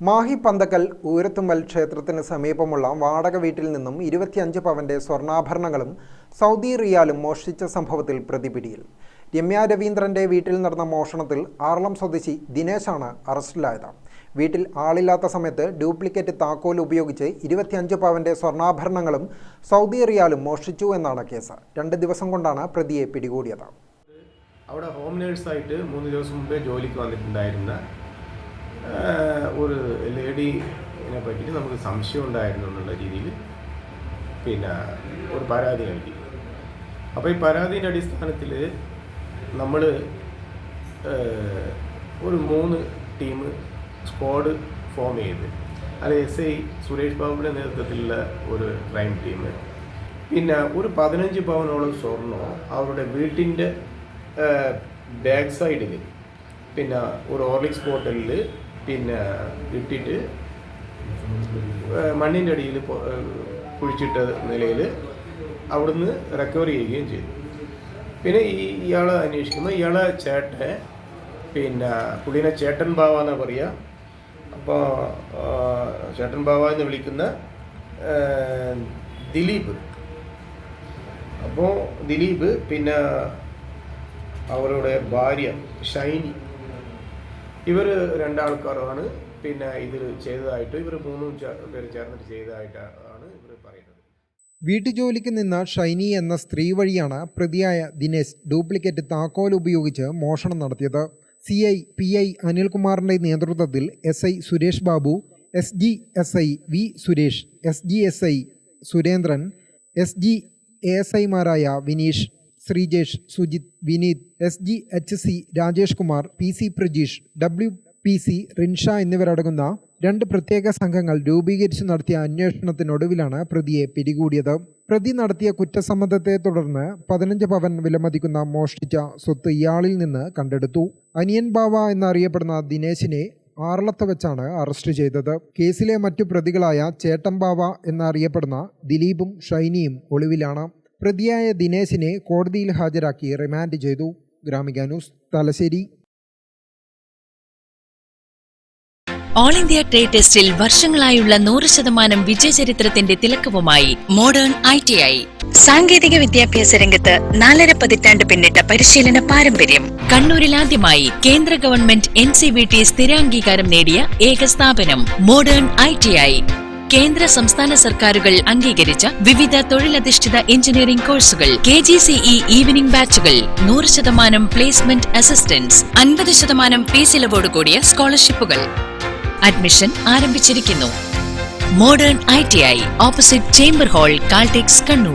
മാഹി പന്തക്കൽ ഊരത്തുമ്മൽ ക്ഷേത്രത്തിന് സമീപമുള്ള വാടക വീട്ടിൽ നിന്നും 25 പവന്റെ സ്വർണ്ണാഭരണങ്ങളും സൗദി റിയാലും മോഷ്ടിച്ച സംഭവത്തിൽ പ്രതിപിടിയിൽ. രമ്യ രവീന്ദ്രന്റെ വീട്ടിൽ നടന്ന മോഷണത്തിൽ ആറളം സ്വദേശി ദിനേശാണ് അറസ്റ്റിലായത്. വീട്ടിൽ ആളില്ലാത്ത സമയത്ത് ഡ്യൂപ്ലിക്കേറ്റ് താക്കോൽ ഉപയോഗിച്ച് 25 പവന്റെ സ്വർണ്ണാഭരണങ്ങളും സൗദി റിയാലും മോഷ്ടിച്ചു എന്നാണ് കേസ്. 2 ദിവസം കൊണ്ടാണ് പ്രതിയെ പിടികൂടിയത്. അവിടെ ഹോം നേഴ്സായിട്ട് 3 ദിവസം മുമ്പേ ജോലിക്ക് വന്നിട്ടുണ്ടായിരുന്ന ഒരു ലേഡീനെ പറ്റിയിട്ട് നമുക്ക് സംശയം ഉണ്ടായിരുന്നു എന്നുള്ള രീതിയിൽ ഒരു പരാതി നൽകി. അപ്പോൾ ഈ പരാതിയുടെ അടിസ്ഥാനത്തിൽ നമ്മൾ ഒരു 3 ടീം സ്ക്വാഡ് ഫോം ചെയ്ത്, അത് SI സുരേഷ് ബാബുവിൻ്റെ നേതൃത്വത്തിലുള്ള ഒരു ക്രൈം ടീം, ഒരു 15 പവനോളം സ്വർണ്ണം അവരുടെ വീട്ടിൻ്റെ ബാക്ക് സൈഡിൽ ഒരു ഹോർലിക്സ് ബോട്ടലിൽ ഇട്ടിട്ട് മണ്ണിൻ്റെ അടിയിൽ കുഴിച്ചിട്ട നിലയിൽ അവിടുന്ന് റിക്കവർ ചെയ്യുകയും ചെയ്തു. ഇയാളെ അന്വേഷിക്കുമ്പോൾ ഇയാളെ ചേട്ടൻ പുള്ളിനെ ചേട്ടൻ ബാവ എന്നാണ് പറയുക. അപ്പോൾ ചേട്ടൻ ബാവ എന്ന് വിളിക്കുന്ന ദിലീപ്, അപ്പോൾ ദിലീപ് അവരുടെ ഭാര്യ ഷൈനി, ഇവർ 2 ആൾക്കാരാണ് ഇതിൽ ചെയ്തതായിട്ട്, ഇവർ 3 പേര് ചേർന്നിട്ട് ചെയ്തതായിട്ടാണ് ഇവർ പറയുന്നത്. വീട്ടുജോലിക്ക് നിന്ന ഷൈനി എന്ന സ്ത്രീ വഴിയാണ് പ്രതിയായ ദിനേശ് ഡ്യൂപ്ലിക്കേറ്റ് താക്കോൽ ഉപയോഗിച്ച് മോഷണം നടത്തിയത്. CI PI അനിൽകുമാറിന്റെ നേതൃത്വത്തിൽ SI Suresh Babu, SG SI V Suresh, SG SI Surendran, SG ASI മാരായ Vineesh, Sreejesh, Sujith, Vineeth, SG HC Rajesh Kumar, PC Prajeesh, WPC Rinsha എന്നിവരടങ്ങുന്ന 2 പ്രത്യേക സംഘങ്ങൾ രൂപീകരിച്ച് നടത്തിയ അന്വേഷണത്തിനൊടുവിലാണ് പ്രതിയെ പിടികൂടിയത്. പ്രതി നടത്തിയ കുറ്റസമ്മതത്തെ തുടർന്ന് 15 പവൻ വിലമതിക്കുന്ന മോഷ്ടിച്ച സ്വത്ത് ഇയാളിൽ നിന്ന് കണ്ടെടുത്തു. അനിയൻ ബാവ എന്നറിയപ്പെടുന്ന ദിനേശിനെ ആറളത്ത് വെച്ചാണ് അറസ്റ്റ് ചെയ്തത്. കേസിലെ മറ്റു പ്രതികളായ ചേട്ടൻ ബാവ എന്നറിയപ്പെടുന്ന ദിലീപും ഷൈനിയും ഒളിവിലാണ്. പ്രതിയായ ദിനേശിനെ കോടതിയിൽ ഹാജരാക്കി റിമാൻഡ് ചെയ്തു. Gramika news, Thalassery. All India trade ടെസ്റ്റിൽ വർഷങ്ങളായുള്ള 100% വിജയചരിത്രത്തിന്റെ തിലക്കവുമായി മോഡേൺ ITI. സാങ്കേതിക വിദ്യാഭ്യാസ രംഗത്ത് 4.5 പതിറ്റാണ്ട് പിന്നിട്ട പരിശീലന പാരമ്പര്യം. കണ്ണൂരിൽ ആദ്യമായി കേന്ദ്ര ഗവൺമെന്റ് NCVT സ്ഥിരാംഗീകാരം നേടിയ ഏക സ്ഥാപനം മോഡേൺ ITI. കേന്ദ്ര സംസ്ഥാന സർക്കാരുകൾ അംഗീകരിച്ച വിവിധ തൊഴിലധിഷ്ഠിത എഞ്ചിനീയറിംഗ് കോഴ്സുകൾ, KGCE ഈവനിംഗ് ബാച്ചുകൾ, 100% പ്ലേസ്മെന്റ് അസിസ്റ്റൻസ്, 50% ഫീസ് ഇളവോട് കൂടിയ സ്കോളർഷിപ്പുകൾ. അഡ്മിഷൻ ആരംഭിച്ചിരിക്കുന്നു. Modern ITI, opposite chamber hall, Caltex, Kannur.